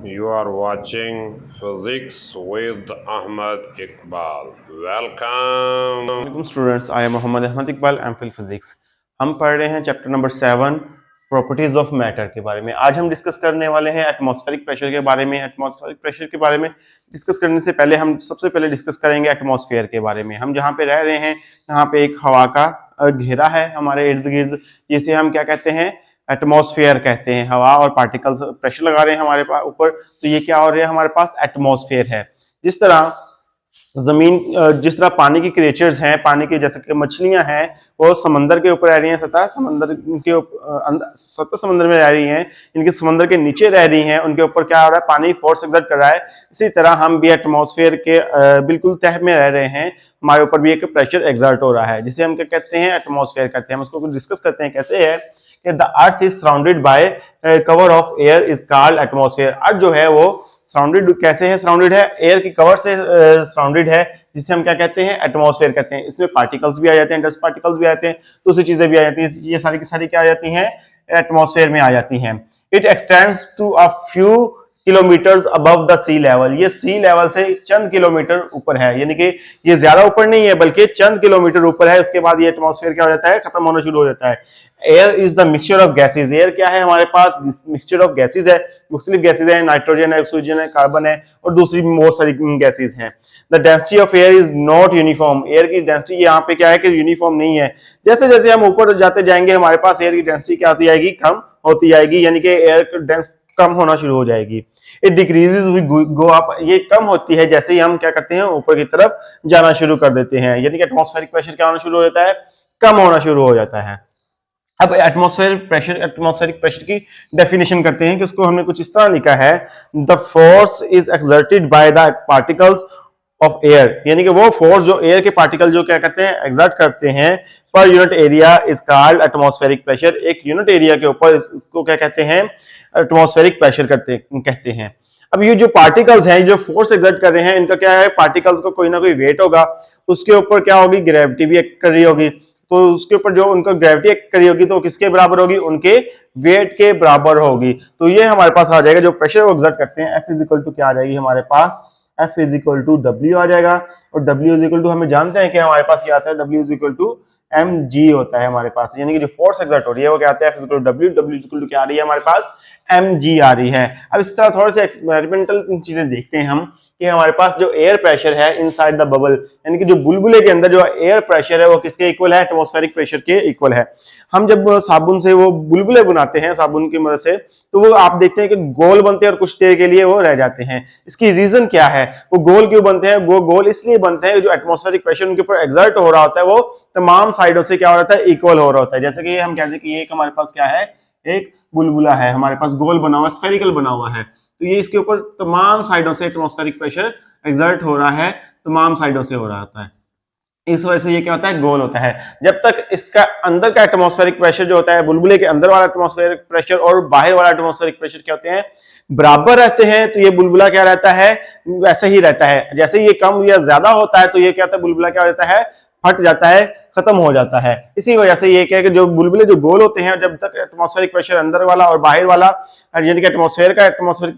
You are watching Physics with Ahmed Iqbal. Welcome. Students, I am Mohammad Ahmed Iqbal, MPhil physics. हम पढ़ रहे हैं chapter number 7 properties of matter के बारे में। आज हम डिस्कस करने वाले हैं एटमॉस्फेरिक प्रेशर के बारे में। एटमॉस्फेरिक प्रेशर के बारे में डिस्कस करने से पहले हम सबसे पहले डिस्कस करेंगे एटमॉस्फेयर के बारे में। हम जहाँ पे रह रहे हैं यहाँ पे एक हवा का घेरा है हमारे इर्द गिर्द, जिसे हम क्या कहते हैं, एटमॉस्फेयर कहते हैं। हवा और पार्टिकल्स प्रेशर लगा रहे हैं हमारे पास ऊपर, तो ये क्या हो रहा है, हमारे पास एटमॉस्फेयर है। जिस तरह जमीन, जिस तरह पानी की क्रिएचर्स हैं, पानी की जैसे कि मछलियां हैं, वो समंदर के ऊपर रह रही हैं, सतह समंदर के सतह समंदर में रह रही हैं, इनके समंदर के नीचे रह रही हैं, उनके ऊपर क्या हो रहा है, पानी फोर्स एक्सर्ट कर रहा है। इसी तरह हम भी एटमॉस्फेयर के बिल्कुल तह में रह रहे हैं, हमारे ऊपर भी एक प्रेशर एक्सर्ट हो रहा है, जिसे हम क्या कहते हैं, एटमॉस्फेयर कहते हैं। हम उसको डिस्कस करते हैं कैसे है कि the earth is surrounded by cover of air is called atmosphere. Earth जो है वो सराउंडेड कैसे है, सराउंडेड है, एयर की कवर से सराउंडेड है, जिसे हम क्या कहते हैं, एटमॉस्फेयर कहते हैं। इसमें पार्टिकल्स भी आ जाते हैं, डस्ट पार्टिकल्स भी आ जाते हैं, दूसरी चीजें भी आ जाती हैं, ये सारी की सारी क्या आ जाती हैं, एटमॉस्फेयर में आ जाती हैं। It extends to a few kilometres above the sea level. ये सी लेवल से चंद किलोमीटर ऊपर है, यानी कि ये ज्यादा ऊपर नहीं है बल्कि चंद किलोमीटर ऊपर है। उसके बाद ये एटमॉस्फेयर क्या हो जाता है, खत्म होना शुरू हो जाता है। Air is the mixture of gases. Air क्या है, हमारे पास मिक्सचर ऑफ गैसेज है, मुख्तलिफ गैसेज है, नाइट्रोजन है, ऑक्सीजन है, कार्बन है और दूसरी बहुत सारी गैसेज हैं। The density of air is not uniform. Air की डेंसिटी यहाँ पे क्या है कि यूनिफॉर्म नहीं है। जैसे जैसे हम ऊपर जाते जाएंगे हमारे पास एयर की डेंसिटी क्या होती जाएगी, कम होती जाएगी, यानी कि एयर डेंस कम होना शुरू हो जाएगी। It decreases we go up. ये कम होती है जैसे ही हम क्या करते हैं, ऊपर की तरफ जाना शुरू कर देते हैं, यानी कि एटमॉस्फेरिक प्रेशर क्या होना शुरू हो जाता है, कम होना शुरू हो जाता है। अब एटमॉस्फेरिक प्रेशर की डेफिनेशन करते हैं कि उसको हमने कुछ इस तरह लिखा है, the force is exerted by the particles of air, यानी कि वो फोर्स जो एयर के पार्टिकल जो क्या करते हैं, एक्सर्ट करते हैं per unit area is called atmospheric pressure. एक यूनिट एरिया के ऊपर इसको क्या कहते हैं, एटमॉस्फेरिक प्रेशर कहते हैं। अब ये जो पार्टिकल्स हैं, जो फोर्स एक्सर्ट कर रहे हैं, इनका क्या है, पार्टिकल्स को कोई ना कोई वेट होगा, उसके ऊपर क्या होगी, ग्रेविटी भी एक्ट कर रही होगी, तो उसके ऊपर जो उनका ग्रेविटी एक्ट करी होगी तो किसके बराबर होगी, उनके वेट के बराबर होगी। तो ये हमारे पास आ जाएगा, जो प्रेशर वो एक्सर्ट करते हैं, F इज इक्वल टू क्या आ जाएगी हमारे पास, F is equal to W आ जाएगा। और W इज इक्वल टू हमें जानते हैं कि हमारे पास क्या आता है, W is equal to mg होता है हमारे पास, यानी कि जो फोर्स एक्सर्ट हो रही है वो क्या आता है, F is equal to W, W is equal to क्या आ रही है हमारे पास, mg आ रही है। अब इस तरह थोड़े से एक्सपेरिमेंटल चीजें देखते हैं हम कि हमारे पास जो एयर प्रेशर है इनसाइड द बबल, यानी कि जो बुलबुले के अंदर जो एयर प्रेशर है वो किसके इक्वल है, एटमॉस्फेरिक प्रेशर के इक्वल है। हम जब साबुन से वो बुलबुले बनाते हैं साबुन की मदद से, तो वो आप देखते हैं कि गोल बनते हैं और कुछ देर के लिए वो रह जाते हैं। इसकी रीजन क्या है, वो गोल क्यों बनते हैं, वो गोल इसलिए बनते हैं जो एटमॉस्फेरिक प्रेशर उनके ऊपर एक्सर्ट हो रहा होता है वो तमाम साइडों से क्या हो रहा है, इक्वल हो रहा होता है। जैसे कि हम कहते हैं कि एक हमारे पास क्या है, एक बुलबुला है हमारे पास, गोल बना हुआ, स्फेरिकल बना हुआ है, तो ये इसके ऊपर तमाम साइडों से एटमॉस्फेरिक प्रेशर एक्सर्ट हो रहा है, तमाम साइडों से हो रहा होता है। इस वजह से ये क्या होता है, गोल होता है। जब तक इसका अंदर का एटमॉस्फेरिक प्रेशर जो होता है, बुलबुले के अंदर वाला एटमॉस्फेरिक प्रेशर और बाहर वाला एटमॉस्फेरिक प्रेशर क्या होते हैं, बराबर रहते हैं, तो ये बुलबुला क्या रहता है, वैसे ही रहता है। जैसे ये कम या ज्यादा होता है तो ये क्या होता है, बुलबुला क्या होता है, फट जाता है, खत्म हो जाता है। इसी वजह से ये क्या है कि जो बुलबुले जो गोल होते हैं, जब तक एटमॉस्फेरिक प्रेशर अंदर वाला और बाहर वाला, यानी कि एटमॉस्फेयर का एटमॉस्फेरिक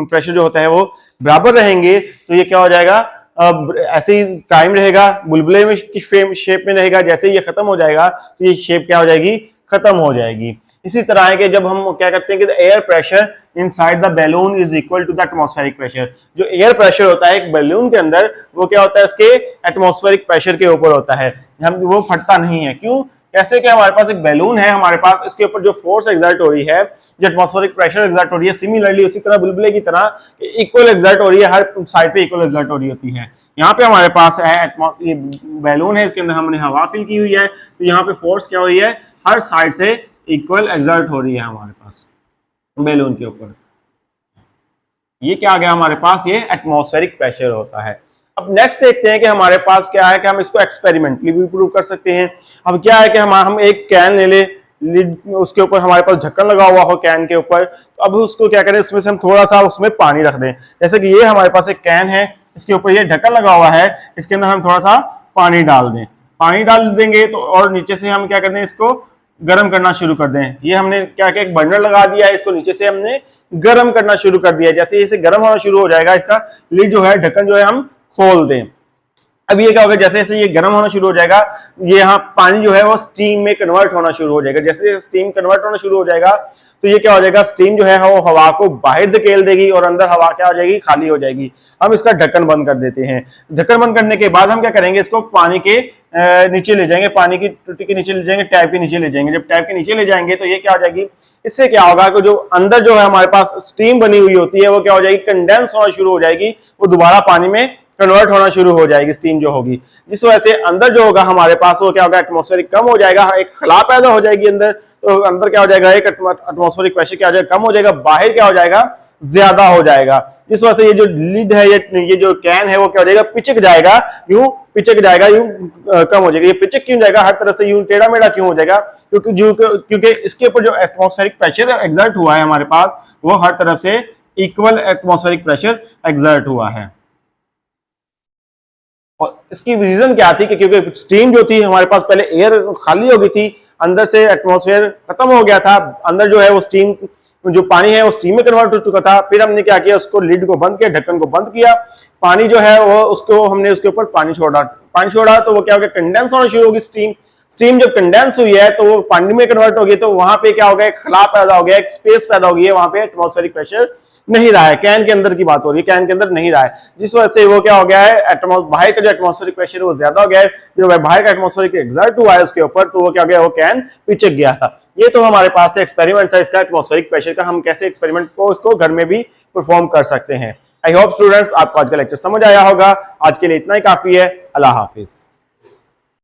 प्रेशर जो होता है वो बराबर रहेंगे, तो ये क्या हो जाएगा, ऐसे ही कायम रहेगा, बुलबुले में की शेप में रहेगा। जैसे ही ये खत्म हो जाएगा तो ये शेप क्या हो जाएगी, खत्म हो जाएगी। इसी तरह है कि जब हम क्या करते हैं कि air pressure inside the balloon is equal to the atmospheric pressure. जो एयर प्रेशर होता है एक बैलून के अंदर, वो क्या होता है, उसके एटमॉस्फेरिक प्रेशर के ऊपर होता है, हम वो फटता नहीं है। क्यों, कैसे कि हमारे पास एक बैलून है, हमारे पास इसके ऊपर जो फोर्स एक्सर्ट हो रही है, जो एटमॉस्फेरिक प्रेशर एक्सर्ट हो रही है, सिमिलरली उसी तरह बुलबुले की तरह इक्वल एक्सर्ट हो रही है, हर साइड पे इक्वल एक्सर्ट हो रही होती है। यहाँ पे हमारे पास है ये बैलून है, इसके अंदर हमने हवा फिल की हुई है, तो यहाँ पे फोर्स क्या हो रही है, हर साइड से इक्वल एक्सर्ट हो रही है हमारे पास बैलून के ऊपर। ये क्या आ गया हमारे पास, ये एटमॉस्फेरिक प्रेशर होता है। अब नेक्स्ट देखते हैं कि हमारे पास क्या है कि हम इसको एक्सपेरिमेंटली भी प्रूव कर सकते हैं। अब क्या है कि हम एक कैन ले ले, उसके ऊपर हमारे पास ढक्कन लगा हुआ हो कैन के ऊपर, तो अब उसको क्या करें, उसमें से हम थोड़ा सा उसमें पानी रख दें। जैसे कि ये हमारे पास एक कैन है, इसके ऊपर ये ढक्कन लगा हुआ है, इसके अंदर हम थोड़ा सा पानी डाल दें। पानी डाल देंगे तो और नीचे से हम क्या कर दें, इसको गर्म करना शुरू कर दें। ये हमने क्या किया, एक बर्नर लगा दिया है, इसको नीचे से हमने गर्म करना शुरू कर दिया। जैसे जैसे गर्म होना शुरू हो जाएगा, इसका लिड जो है, ढक्कन जो है, हम खोल दें। अब ये क्या होगा, जैसे जैसे ये गर्म होना शुरू हो जाएगा, ये यहाँ पानी जो है वो स्टीम में कन्वर्ट होना शुरू हो जाएगा। जैसे जैसे स्टीम कन्वर्ट होना शुरू हो जाएगा तो ये क्या हो जाएगा, स्टीम जो है वो हवा को बाहर धकेल देगी और अंदर हवा क्या हो जाएगी, खाली हो जाएगी। हम इसका ढक्कन बंद कर देते हैं। ढक्कन बंद करने के बाद हम क्या करेंगे, इसको पानी के नीचे ले जाएंगे, पानी की टूटी के नीचे ले जाएंगे, टैप के नीचे ले जाएंगे। जब टैप के नीचे ले जाएंगे तो ये क्या हो जाएगी, इससे क्या होगा कि जो अंदर जो है हमारे पास स्टीम बनी हुई होती है वो क्या हो जाएगी, कंडेंस होना शुरू हो जाएगी, वो दोबारा पानी में कन्वर्ट होना शुरू हो जाएगी, स्टीम जो होगी। जिस वजह से अंदर जो होगा हमारे पास वो क्या होगा, एटमॉस्फेरिक कम हो जाएगा, एक खला पैदा हो जाएगी अंदर। तो अंदर क्या हो जाएगा, एक एटमॉस्फेरिक प्रेशर क्या हो जाएगा, कम हो जाएगा, बाहर क्या हो जाएगा, ज्यादा हो जाएगा। जिस वजह से ये जो लिड है, ये जो कैन है वो क्या हो जाएगा, पिचक जाएगा, यूं पिचक जाएगा, यूं कम हो जाएगा। ये पिचक क्यों जाएगा, हर तरह से यूं टेढ़ा मेढ़ा क्यों हो जाएगा, क्योंकि इसके ऊपर जो एटमॉस्फेरिक प्रेशर एक्सर्ट हुआ है हमारे पास, वो हर तरफ से इक्वल एटमॉस्फेरिक प्रेशर एक्सर्ट हुआ है। और इसकी रीजन क्या थी कि क्योंकि स्टीम जो थी हमारे पास, पहले एयर खाली हो गई थी, अंदर से एटमॉस्फेयर खत्म हो गया था, अंदर जो है वो स्टीम, जो पानी है वो स्टीम में कन्वर्ट हो चुका था। फिर हमने क्या किया, उसको लिड को बंद किया, ढक्कन को बंद किया, पानी जो है वो उसको हमने उसके ऊपर पानी छोड़ा तो वो क्या हो गया, कंडेंस होना शुरू होगी स्टीम जब कंडेंस हुई है तो वो पानी में कन्वर्ट हो गई, तो वहां पे क्या हो गया, एक खला पैदा हो गया, एक स्पेस पैदा हो गई है, वहां पे एटमॉस्फेरिक प्रेशर नहीं रहा है। कैन के अंदर की बात हो रही है, कैन के अंदर नहीं रहा है, जिस वजह से वो क्या हो गया है, बाहर का जो एटमॉस्फेरिक प्रेशर है वो ज्यादा हो गया है। जो बाहर का एटमॉस्फेरिक एक्सर्ट हुआ है उसके ऊपर, तो वो क्या हो गया, वो कैन पिचक गया था। ये तो हमारे पास एक्सपेरिमेंट था इसका, एटमॉस्फेरिक प्रेशर का। हम कैसे एक्सपेरिमेंट को इसको घर में भी परफॉर्म कर सकते हैं। आई होप स्टूडेंट्स आपको आज का लेक्चर समझ आया होगा। आज के लिए इतना ही काफी है। अल्लाह हाफिज।